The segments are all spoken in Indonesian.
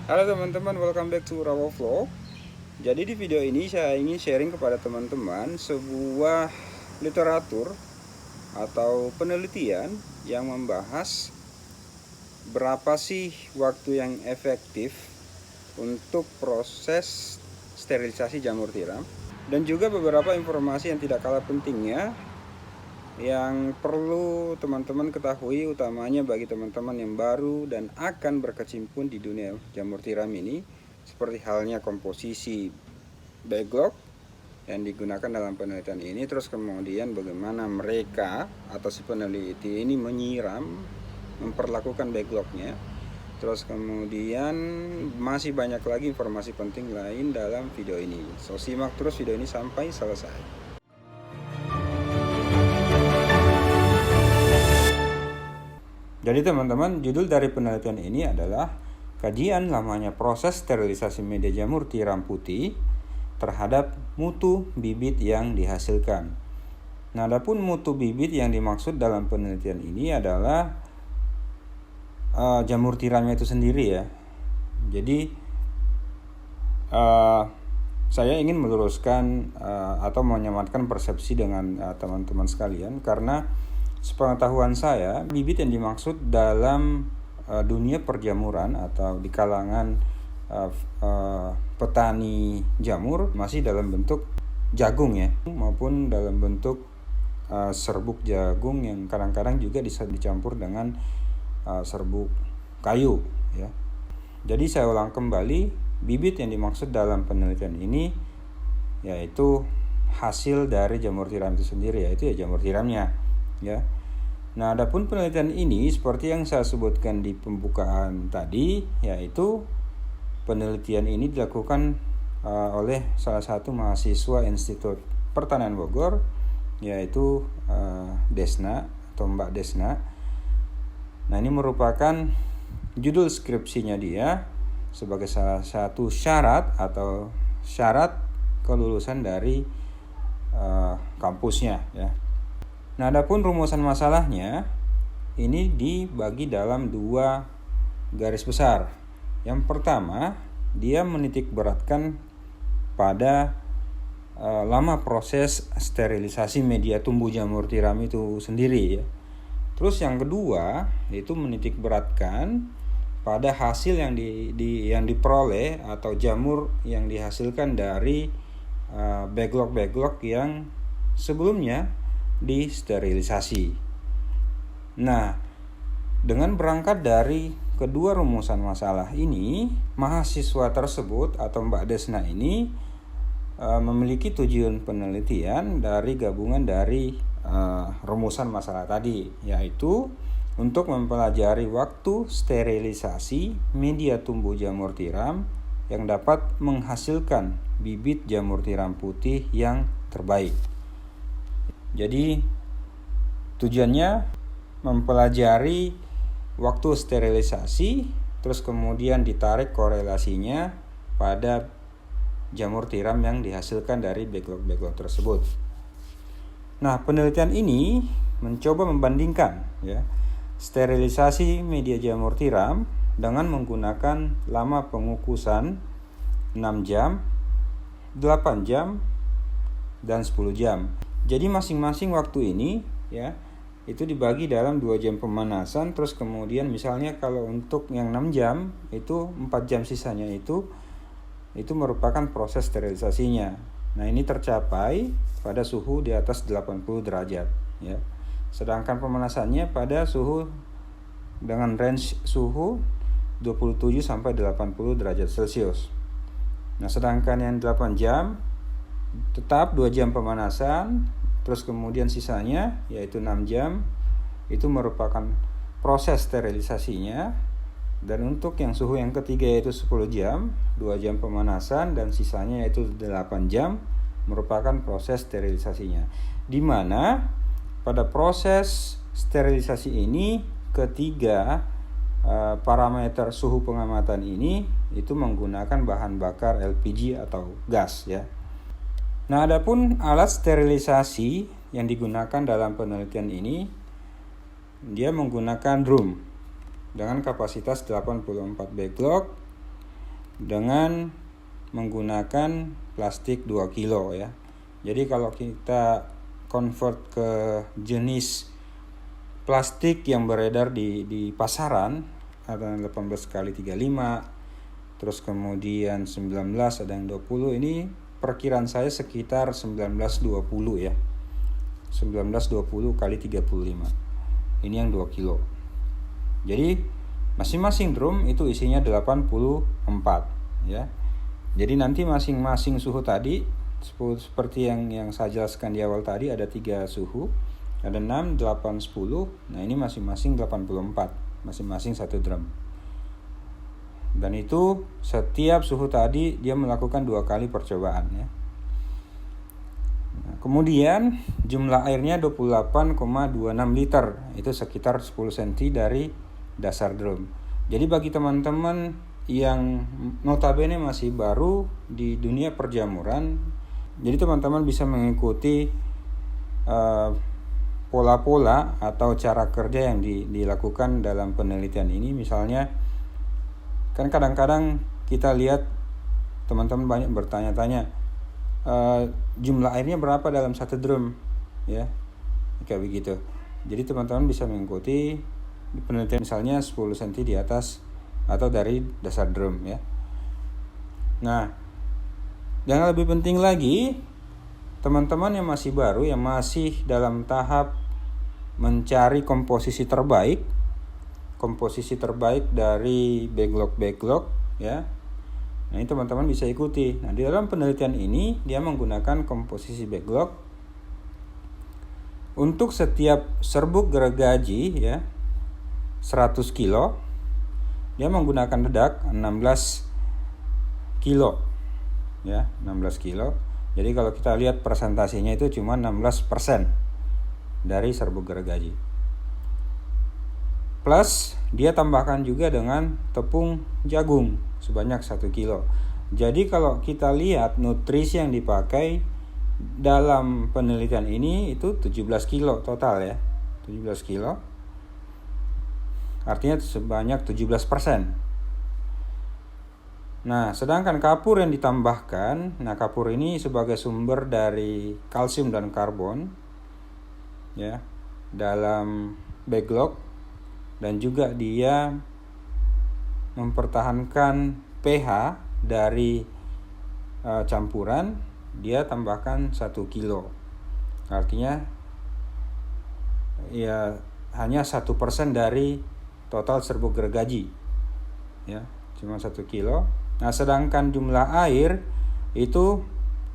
Halo teman-teman, welcome back to Rawa Vlog. Jadi di video ini saya ingin sharing kepada teman-teman sebuah literatur atau penelitian yang membahas berapa sih waktu yang efektif untuk proses sterilisasi jamur tiram, dan juga beberapa informasi yang tidak kalah pentingnya yang perlu teman-teman ketahui, utamanya bagi teman-teman yang baru dan akan berkecimpung di dunia jamur tiram ini, seperti halnya komposisi backlog yang digunakan dalam penelitian ini, terus kemudian bagaimana mereka atau si peneliti ini menyiram, memperlakukan backlognya, terus kemudian masih banyak lagi informasi penting lain dalam video ini. So simak terus video ini sampai selesai. Jadi teman-teman, judul dari penelitian ini adalah kajian lamanya proses sterilisasi media jamur tiram putih terhadap mutu bibit yang dihasilkan. Nah, adapun mutu bibit yang dimaksud dalam penelitian ini adalah jamur tiramnya itu sendiri ya. Jadi saya ingin meluruskan atau menyamarkan persepsi dengan teman-teman sekalian, karena sepengetahuan saya, bibit yang dimaksud dalam dunia perjamuran atau di kalangan petani jamur masih dalam bentuk jagung ya, maupun dalam bentuk serbuk jagung yang kadang-kadang juga bisa dicampur dengan serbuk kayu ya. Jadi saya ulang kembali, bibit yang dimaksud dalam penelitian ini yaitu hasil dari jamur tiram itu sendiri, yaitu ya jamur tiramnya ya. Nah, adapun penelitian ini seperti yang saya sebutkan di pembukaan tadi, yaitu penelitian ini dilakukan oleh salah satu mahasiswa Institut Pertanian Bogor, yaitu Desna atau Mbak Desna. Nah, ini merupakan judul skripsinya dia sebagai salah satu syarat atau syarat kelulusan dari kampusnya ya. Nah, adapun rumusan masalahnya ini dibagi dalam 2 garis besar. Yang pertama, dia menitik beratkan pada lama proses sterilisasi media tumbuh jamur tiram itu sendiri ya. Terus yang kedua, itu menitik beratkan pada hasil yang diperoleh atau jamur yang dihasilkan dari backlog yang sebelumnya disterilisasi. Nah, dengan berangkat dari kedua rumusan masalah ini, mahasiswa tersebut atau Mbak Desna ini memiliki tujuan penelitian dari gabungan dari rumusan masalah tadi, yaitu untuk mempelajari waktu sterilisasi media tumbuh jamur tiram yang dapat menghasilkan bibit jamur tiram putih yang terbaik. Jadi tujuannya mempelajari waktu sterilisasi, terus kemudian ditarik korelasinya pada jamur tiram yang dihasilkan dari backlog tersebut. Nah, penelitian ini mencoba membandingkan ya, sterilisasi media jamur tiram dengan menggunakan lama pengukusan 6 jam, 8 jam, dan 10 jam. Jadi masing-masing waktu ini ya itu dibagi dalam 2 jam pemanasan, terus kemudian misalnya kalau untuk yang 6 jam itu 4 jam sisanya itu merupakan proses sterilisasinya. Nah, ini tercapai pada suhu di atas 80 derajat ya. Sedangkan pemanasannya pada suhu dengan range suhu 27 sampai 80 derajat Celcius. Nah, sedangkan yang 8 jam tetap 2 jam pemanasan, terus kemudian sisanya yaitu 6 jam itu merupakan proses sterilisasinya. Dan untuk yang suhu yang ketiga yaitu 10 jam, 2 jam pemanasan, dan sisanya yaitu 8 jam merupakan proses sterilisasinya. Di mana pada proses sterilisasi ini ketiga parameter suhu pengamatan ini itu menggunakan bahan bakar LPG atau gas ya. Nah, adapun alat sterilisasi yang digunakan dalam penelitian ini, dia menggunakan drum dengan kapasitas 84 backlog dengan menggunakan plastik 2 kilo ya. Jadi kalau kita convert ke jenis plastik yang beredar di pasaran, ada 18 kali 35, terus kemudian 19, ada yang 20, ini perkiraan saya sekitar 1920 ya. 1920 kali 35. Ini yang 2 kilo. Jadi masing-masing drum itu isinya 84 ya. Jadi nanti masing-masing suhu tadi seperti yang saya jelaskan di awal tadi, ada 3 suhu, ada 6, 8, 10. Nah ini masing-masing 84, masing-masing 1 drum. Dan itu setiap suhu tadi dia melakukan 2 kali percobaan ya. Nah, kemudian jumlah airnya 28,26 liter, itu sekitar 10 cm dari dasar drum. Jadi bagi teman-teman yang notabene masih baru di dunia perjamuran, jadi teman-teman bisa mengikuti pola-pola atau cara kerja yang dilakukan dalam penelitian ini. Misalnya, kan kadang-kadang kita lihat teman-teman banyak bertanya-tanya, jumlah airnya berapa dalam 1 drum ya, kayak begitu. Jadi teman-teman bisa mengikuti penelitian, misalnya 10 cm di atas atau dari dasar drum ya. Nah, yang lebih penting lagi, teman-teman yang masih baru, yang masih dalam tahap mencari komposisi terbaik dari backlog ya. Nah, ini teman-teman bisa ikuti. Nah, di dalam penelitian ini dia menggunakan komposisi backlog untuk setiap serbuk gergaji ya 100 kilo, dia menggunakan dedak 16 kilo ya, 16 kilo. Jadi kalau kita lihat presentasinya itu cuma 16% dari serbuk gergaji. Plus dia tambahkan juga dengan tepung jagung sebanyak 1 kilo. Jadi kalau kita lihat nutrisi yang dipakai dalam penelitian ini itu 17 kilo total ya, 17 kilo. Artinya sebanyak 17%. Nah, sedangkan kapur yang ditambahkan, nah kapur ini sebagai sumber dari kalsium dan karbon ya dalam backlog, dan juga dia mempertahankan pH dari campuran, dia tambahkan 1 kilo. Artinya ya hanya 1% dari total serbuk gergaji ya, cuma 1 kilo. Nah, sedangkan jumlah air itu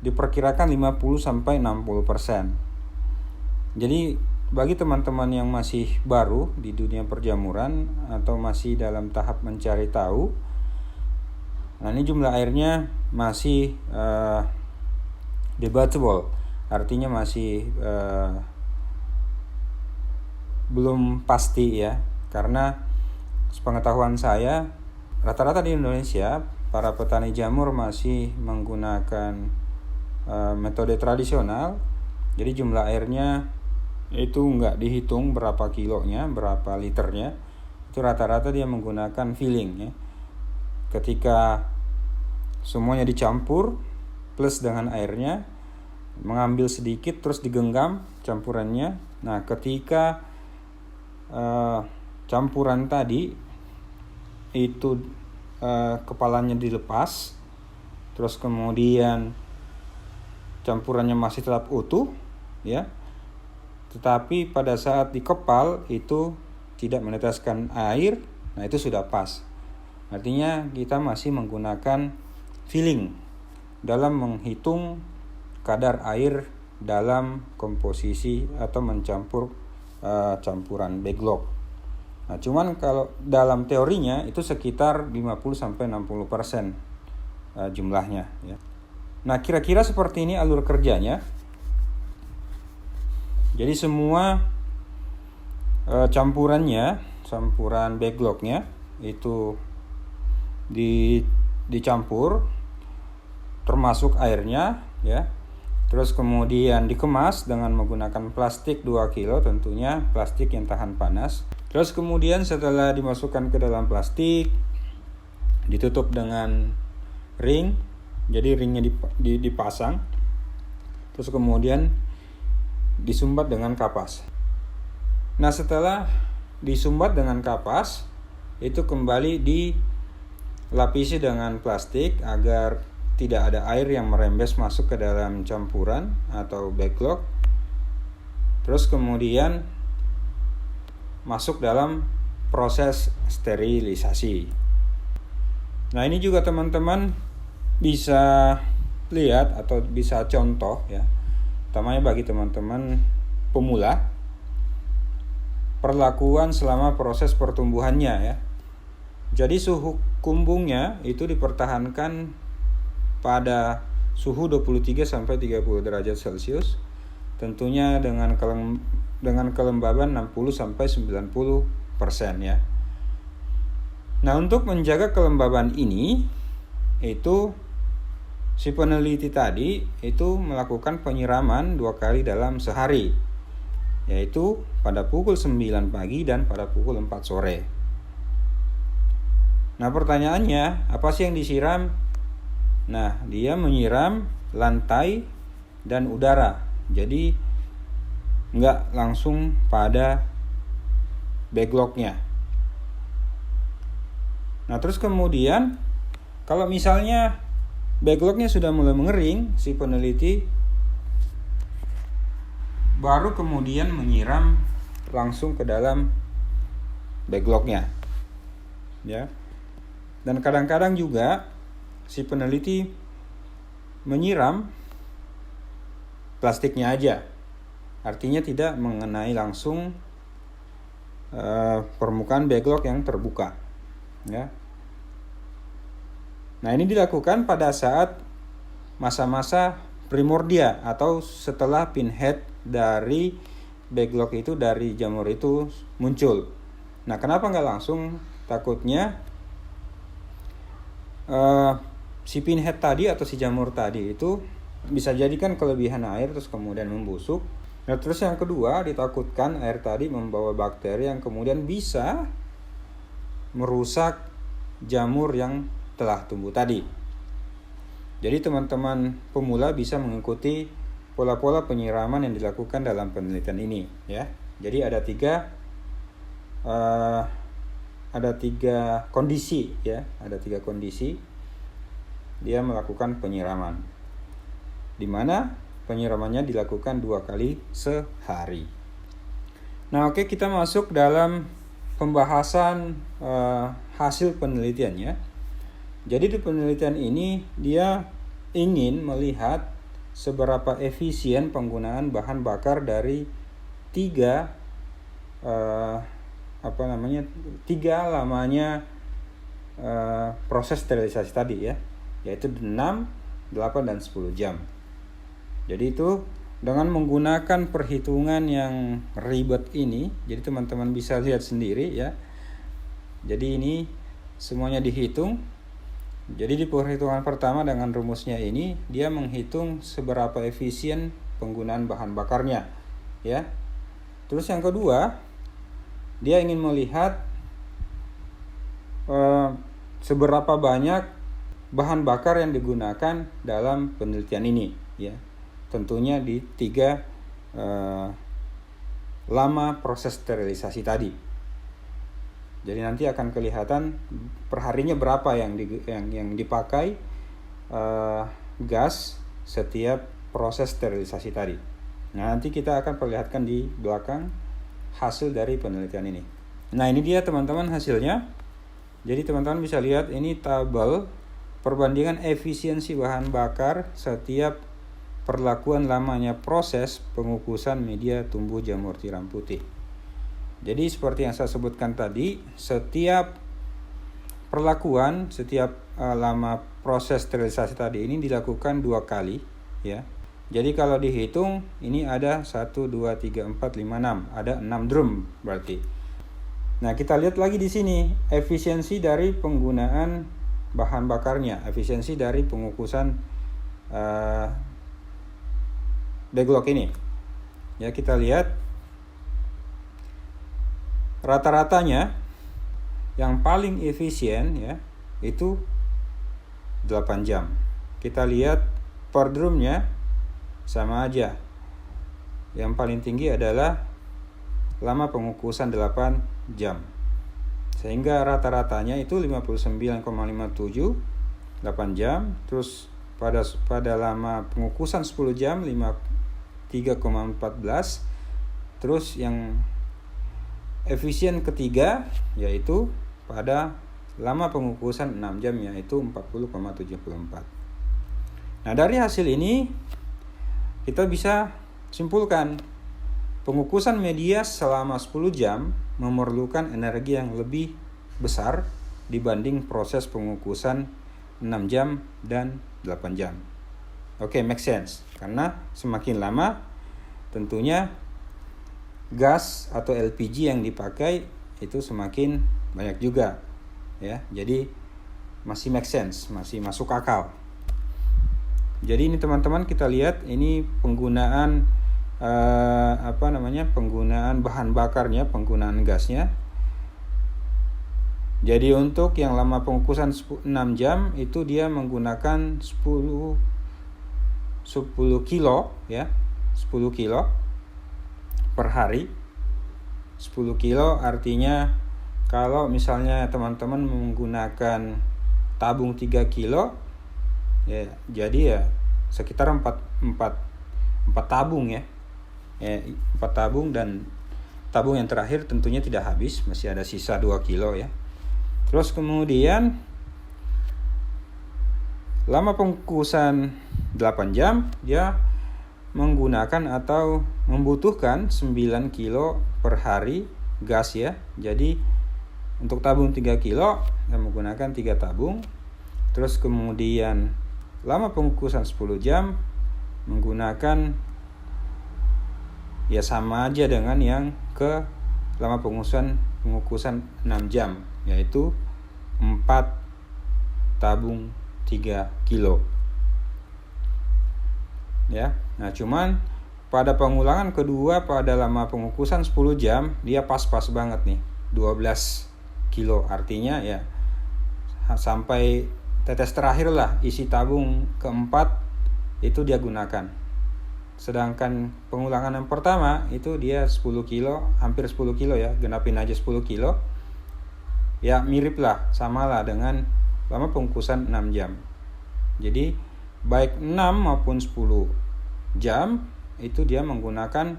diperkirakan 50-60%. Jadi bagi teman-teman yang masih baru di dunia perjamuran atau masih dalam tahap mencari tahu, nah ini jumlah airnya masih debatable, artinya masih belum pasti ya. Karena sepengetahuan saya, rata-rata di Indonesia para petani jamur masih menggunakan metode tradisional. Jadi jumlah airnya itu nggak dihitung berapa kilonya, berapa liternya. Itu rata-rata dia menggunakan filling ya. Ketika semuanya dicampur plus dengan airnya, mengambil sedikit terus digenggam campurannya. Nah, ketika campuran tadi itu kepalanya dilepas, terus kemudian campurannya masih tetap utuh ya, tetapi pada saat dikepal itu tidak meneteskan air, nah itu sudah pas. Artinya kita masih menggunakan filling dalam menghitung kadar air dalam komposisi atau mencampur campuran backlog. Nah, cuman kalau dalam teorinya itu sekitar 50-60% jumlahnya ya. Nah, kira-kira seperti ini alur kerjanya. Jadi semua campuran backlognya itu dicampur termasuk airnya ya. Terus kemudian dikemas dengan menggunakan plastik 2 kilo, tentunya plastik yang tahan panas. Terus kemudian setelah dimasukkan ke dalam plastik, ditutup dengan ring, jadi ringnya dipasang, terus kemudian disumbat dengan kapas. Nah, setelah disumbat dengan kapas, itu kembali dilapisi dengan plastik agar tidak ada air yang merembes masuk ke dalam campuran atau backlog. Terus kemudian masuk dalam proses sterilisasi. Nah, ini juga teman-teman bisa lihat atau bisa contoh ya, utamanya bagi teman-teman pemula, perlakuan selama proses pertumbuhannya ya. Jadi suhu kumbungnya itu dipertahankan pada suhu 23-30 derajat Celcius, tentunya dengan kelembaban 60-90% ya. Nah, untuk menjaga kelembaban ini, itu si peneliti tadi itu melakukan penyiraman 2 kali dalam sehari, yaitu pada pukul 9 pagi dan pada pukul 4 sore. Nah, pertanyaannya, apa sih yang disiram? Nah, dia menyiram lantai dan udara. Jadi nggak langsung pada backlognya. Nah, terus kemudian kalau misalnya backlognya sudah mulai mengering, si peneliti baru kemudian menyiram langsung ke dalam backlognya ya. Dan kadang-kadang juga si peneliti menyiram plastiknya aja, artinya tidak mengenai langsung permukaan backlog yang terbuka ya. Nah, ini dilakukan pada saat masa-masa primordia atau setelah pinhead dari backlog itu, dari jamur itu muncul. Nah, kenapa nggak langsung? Takutnya si pinhead tadi atau si jamur tadi itu bisa jadikan kelebihan air terus kemudian membusuk. Nah, terus yang kedua, ditakutkan air tadi membawa bakteri yang kemudian bisa merusak jamur yang telah tumbuh tadi. Jadi teman-teman pemula bisa mengikuti pola-pola penyiraman yang dilakukan dalam penelitian ini ya. Jadi ada tiga kondisi ya, ada 3 kondisi dia melakukan penyiraman, di mana penyiramannya dilakukan 2 kali sehari. Nah, oke, kita masuk dalam pembahasan hasil penelitiannya. Jadi di penelitian ini dia ingin melihat seberapa efisien penggunaan bahan bakar dari 3 lamanya proses sterilisasi tadi ya, yaitu 6, 8, dan 10 jam. Jadi itu dengan menggunakan perhitungan yang ribet ini, jadi teman-teman bisa lihat sendiri ya. Jadi ini semuanya dihitung. Jadi di perhitungan pertama dengan rumusnya ini, dia menghitung seberapa efisien penggunaan bahan bakarnya ya. Terus yang kedua, dia ingin melihat seberapa banyak bahan bakar yang digunakan dalam penelitian ini ya. Tentunya di 3 lama proses sterilisasi tadi. Jadi nanti akan kelihatan perharinya berapa yang dipakai gas setiap proses sterilisasi tadi. Nah, nanti kita akan perlihatkan di belakang hasil dari penelitian ini. Nah, ini dia teman-teman hasilnya. Jadi teman-teman bisa lihat ini tabel perbandingan efisiensi bahan bakar setiap perlakuan lamanya proses pengukusan media tumbuh jamur tiram putih. Jadi seperti yang saya sebutkan tadi, setiap perlakuan, setiap lama proses sterilisasi tadi ini dilakukan 2 kali ya. Jadi kalau dihitung ini ada 1, 2, 3, 4, 5, 6, ada 6 drum berarti. Nah, kita lihat lagi di sini efisiensi dari penggunaan bahan bakarnya, efisiensi dari pengukusan backlog ini. Ya, kita lihat rata-ratanya yang paling efisien ya itu 8 jam. Kita lihat per drumnya sama aja. Yang paling tinggi adalah lama pengukusan 8 jam. Sehingga rata-ratanya itu 59,57 8 jam. Terus pada lama pengukusan 10 jam 53,14. Terus yang efisien ketiga yaitu pada lama pengukusan 6 jam yaitu 40,74. Nah, dari hasil ini kita bisa simpulkan pengukusan media selama 10 jam memerlukan energi yang lebih besar dibanding proses pengukusan 6 jam dan 8 jam. Oke, make sense. Karena semakin lama tentunya gas atau LPG yang dipakai itu semakin banyak juga, ya. Jadi masih make sense, masih masuk akal. Jadi ini teman-teman kita lihat ini penggunaan penggunaan bahan bakarnya, penggunaan gasnya. Jadi untuk yang lama pengukusan 6 jam itu dia menggunakan 10 kilo ya, 10 kilo per hari. 10 kilo artinya kalau misalnya teman-teman menggunakan tabung 3 kilo ya, jadi ya sekitar 4 tabung ya. 4 tabung, dan tabung yang terakhir tentunya tidak habis, masih ada sisa 2 kilo ya. Terus kemudian lama pengukusan 8 jam dia menggunakan atau membutuhkan 9 kilo per hari gas ya. Jadi untuk tabung 3 kilo kita menggunakan 3 tabung. Terus kemudian lama pengukusan 10 jam menggunakan ya sama aja dengan yang ke lama pengukusan 6 jam yaitu 4 tabung 3 kilo ya. Nah, cuman pada pengulangan kedua pada lama pengukusan 10 jam dia pas-pas banget nih 12 kilo, artinya ya sampai tetes terakhir lah isi tabung keempat itu dia gunakan. Sedangkan pengulangan yang pertama itu dia 10 kilo, hampir 10 kilo ya, genapin aja 10 kilo. Ya mirip lah, samalah dengan lama pengukusan 6 jam. Jadi baik 6 maupun 10 jam itu dia menggunakan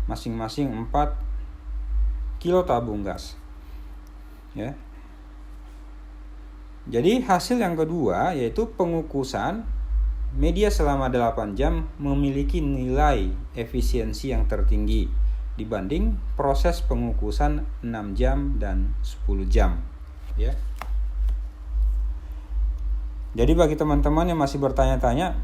masing-masing 4 kilo tabung gas. Ya. Jadi hasil yang kedua yaitu pengukusan media selama 8 jam memiliki nilai efisiensi yang tertinggi dibanding proses pengukusan 6 jam dan 10 jam ya. Jadi bagi teman-teman yang masih bertanya-tanya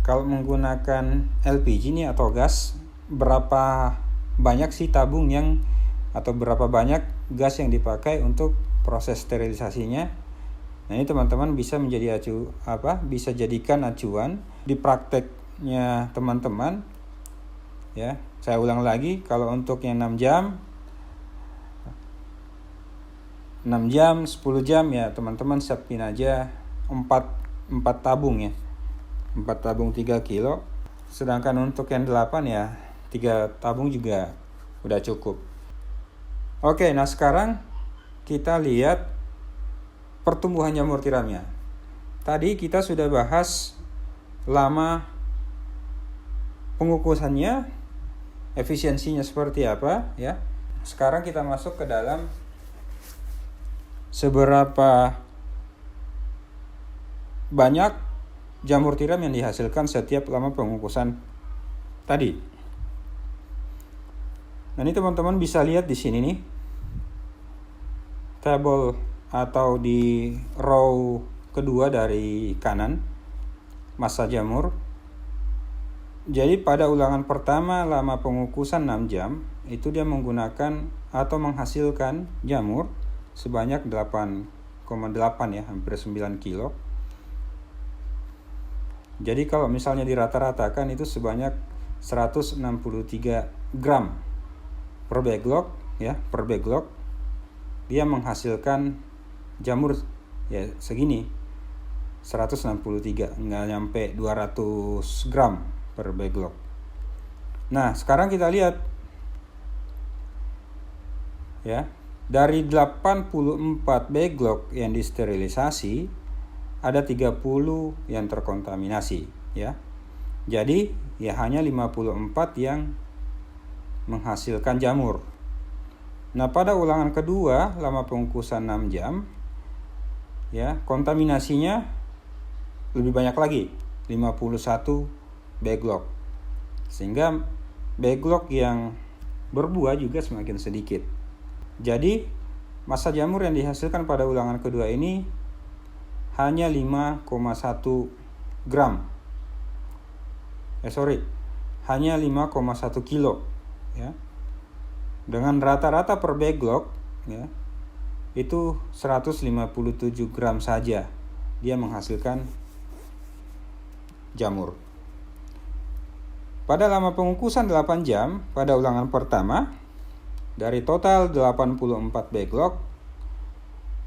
kalau menggunakan LPG nih atau gas, berapa banyak sih tabung yang atau berapa banyak gas yang dipakai untuk proses sterilisasinya? Nah, ini teman-teman bisa bisa jadikan acuan di prakteknya teman-teman. Ya, saya ulang lagi, kalau untuk yang 6 jam, 10 jam ya, teman-teman siapin aja 4 tabung ya. 4 tabung 3 kilo. Sedangkan untuk yang 8 ya, 3 tabung juga udah cukup. Oke, nah sekarang kita lihat pertumbuhan jamur tiramnya. Tadi kita sudah bahas lama pengukusannya, efisiensinya seperti apa ya. Sekarang kita masuk ke dalam seberapa banyak jamur tiram yang dihasilkan setiap lama pengukusan tadi. Nah, ini teman-teman bisa lihat di sini nih. Tabel atau di row kedua dari kanan massa jamur. Jadi pada ulangan pertama lama pengukusan 6 jam itu dia menggunakan atau menghasilkan jamur sebanyak 8,8 ya, hampir 9 kilo. Jadi kalau misalnya dirata-ratakan itu sebanyak 163 gram per backlog ya, per backlog dia menghasilkan jamur ya segini. 163, nggak nyampe 200 gram per backlog. Nah, sekarang kita lihat ya, dari 84 backlog yang disterilisasi, ada 30 yang terkontaminasi ya. Jadi ya hanya 54 yang menghasilkan jamur. Nah, pada ulangan kedua lama pengukusan 6 jam ya, kontaminasinya lebih banyak lagi, 51 backlog. Sehingga backlog yang berbuah juga semakin sedikit. Jadi massa jamur yang dihasilkan pada ulangan kedua ini hanya 5,1 gram. Hanya 5,1 kilo ya. Dengan rata-rata per backlog ya, itu 157 gram saja dia menghasilkan jamur. Pada lama pengukusan 8 jam pada ulangan pertama, dari total 84 backlog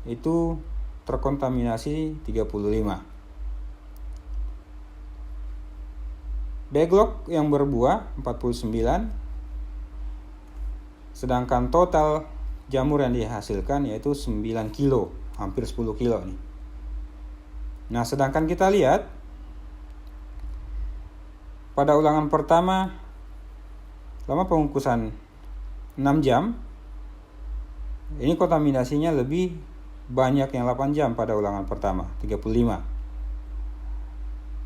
itu terkontaminasi 35. Backlog yang berbuah 49, sedangkan total jamur yang dihasilkan yaitu 9 kilo, hampir 10 kilo nih. Nah, sedangkan kita lihat pada ulangan pertama lama pengukusan 6 jam, ini kontaminasinya lebih banyak yang 8 jam pada ulangan pertama, 35.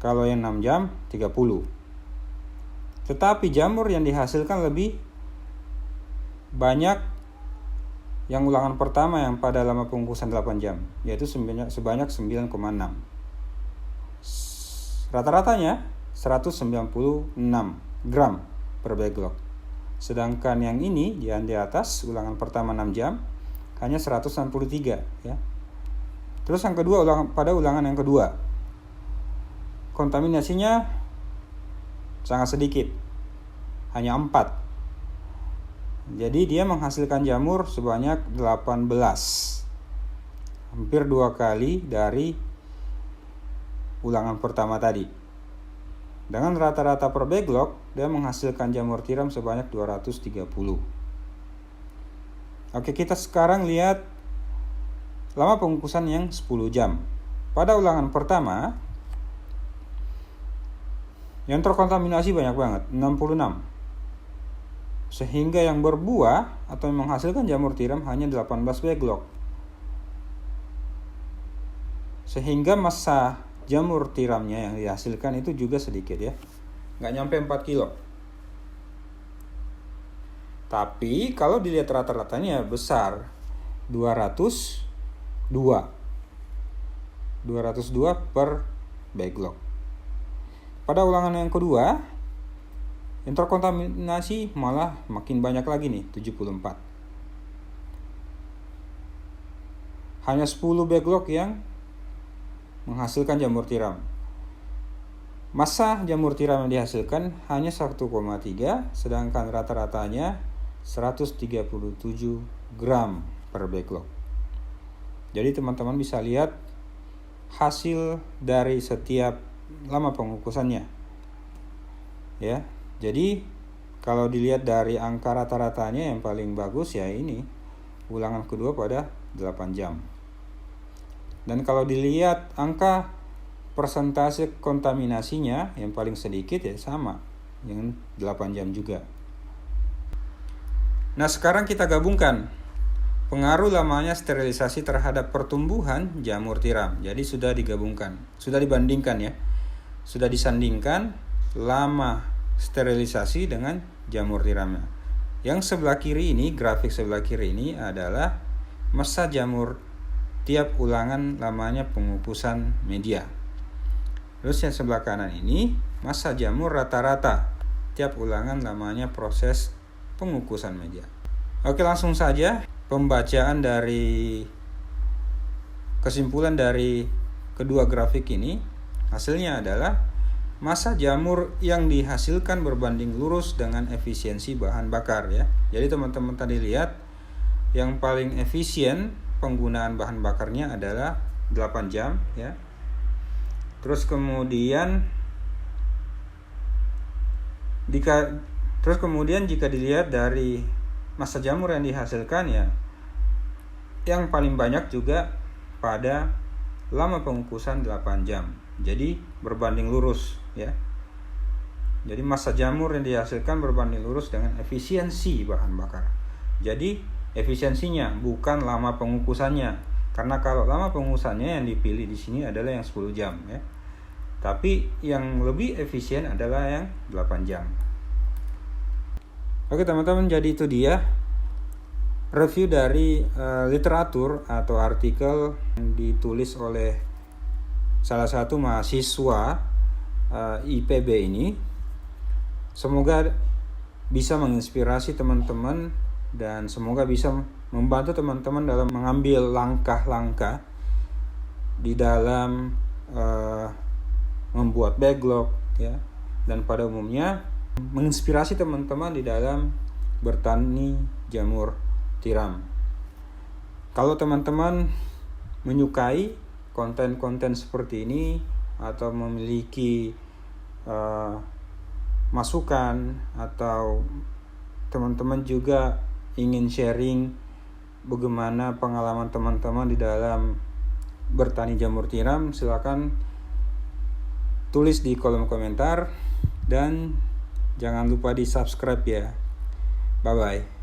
Kalau yang 6 jam, 30. Tetapi jamur yang dihasilkan lebih banyak yang ulangan pertama yang pada lama pengukusan 8 jam, yaitu sebanyak 9,6. Rata-ratanya 196 gram per backlog. Sedangkan yang ini yang di atas ulangan pertama 6 jam hanya 163 ya. Terus yang kedua pada ulangan yang kedua, kontaminasinya sangat sedikit, hanya 4. Jadi dia menghasilkan jamur sebanyak 18, hampir 2 kali dari ulangan pertama tadi. Dengan rata-rata per backlog, dia menghasilkan jamur tiram sebanyak 230. Oke, kita sekarang lihat lama pengukusan yang 10 jam. Pada ulangan pertama, yang terkontaminasi banyak banget, 66. Sehingga yang berbuah atau yang menghasilkan jamur tiram hanya 18 backlog. Sehingga massa jamur tiramnya yang dihasilkan itu juga sedikit ya, nggak nyampe 4 kilo. Tapi kalau dilihat rata-ratanya besar, 202 per backlog. Pada ulangan yang kedua, yang terkontaminasi malah makin banyak lagi nih, 74. Hanya 10 backlog yang menghasilkan jamur tiram. Massa jamur tiram yang dihasilkan hanya 1,3, sedangkan rata-ratanya 137 gram per backlog. Jadi teman-teman bisa lihat hasil dari setiap lama pengukusannya. Ya. Jadi kalau dilihat dari angka rata-ratanya yang paling bagus ya ini ulangan kedua pada 8 jam. Dan kalau dilihat angka persentase kontaminasinya yang paling sedikit ya sama, yang 8 jam juga. Nah, sekarang kita gabungkan pengaruh lamanya sterilisasi terhadap pertumbuhan jamur tiram. Jadi sudah digabungkan, sudah dibandingkan ya. Sudah disandingkan lama sterilisasi dengan jamur tiramnya. Yang sebelah kiri ini, grafik sebelah kiri ini adalah massa jamur tiap ulangan lamanya pengukusan media. Terus yang sebelah kanan ini massa jamur rata-rata tiap ulangan lamanya proses pengukusan media. Oke, langsung saja pembacaan dari kesimpulan dari kedua grafik ini. Hasilnya adalah massa jamur yang dihasilkan berbanding lurus dengan efisiensi bahan bakar ya. Jadi teman-teman tadi lihat yang paling efisien penggunaan bahan bakarnya adalah 8 jam ya. Terus kemudian jika dilihat dari massa jamur yang dihasilkan, ya yang paling banyak juga pada lama pengukusan 8 jam. Jadi berbanding lurus ya. Jadi massa jamur yang dihasilkan berbanding lurus dengan efisiensi bahan bakar. Jadi efisiensinya bukan lama pengukusannya. Karena kalau lama pengukusannya yang dipilih di sini adalah yang 10 jam ya. Tapi yang lebih efisien adalah yang 8 jam. Oke teman-teman, jadi itu dia review dari literatur atau artikel yang ditulis oleh salah satu mahasiswa IPB ini. Semoga bisa menginspirasi teman-teman dan semoga bisa membantu teman-teman dalam mengambil langkah-langkah di dalam membuat backlog ya, dan pada umumnya menginspirasi teman-teman di dalam bertani jamur tiram. Kalau teman-teman menyukai konten-konten seperti ini atau memiliki masukan, atau teman-teman juga ingin sharing bagaimana pengalaman teman-teman di dalam bertani jamur tiram, silakan tulis di kolom komentar dan jangan lupa di subscribe ya. Bye bye.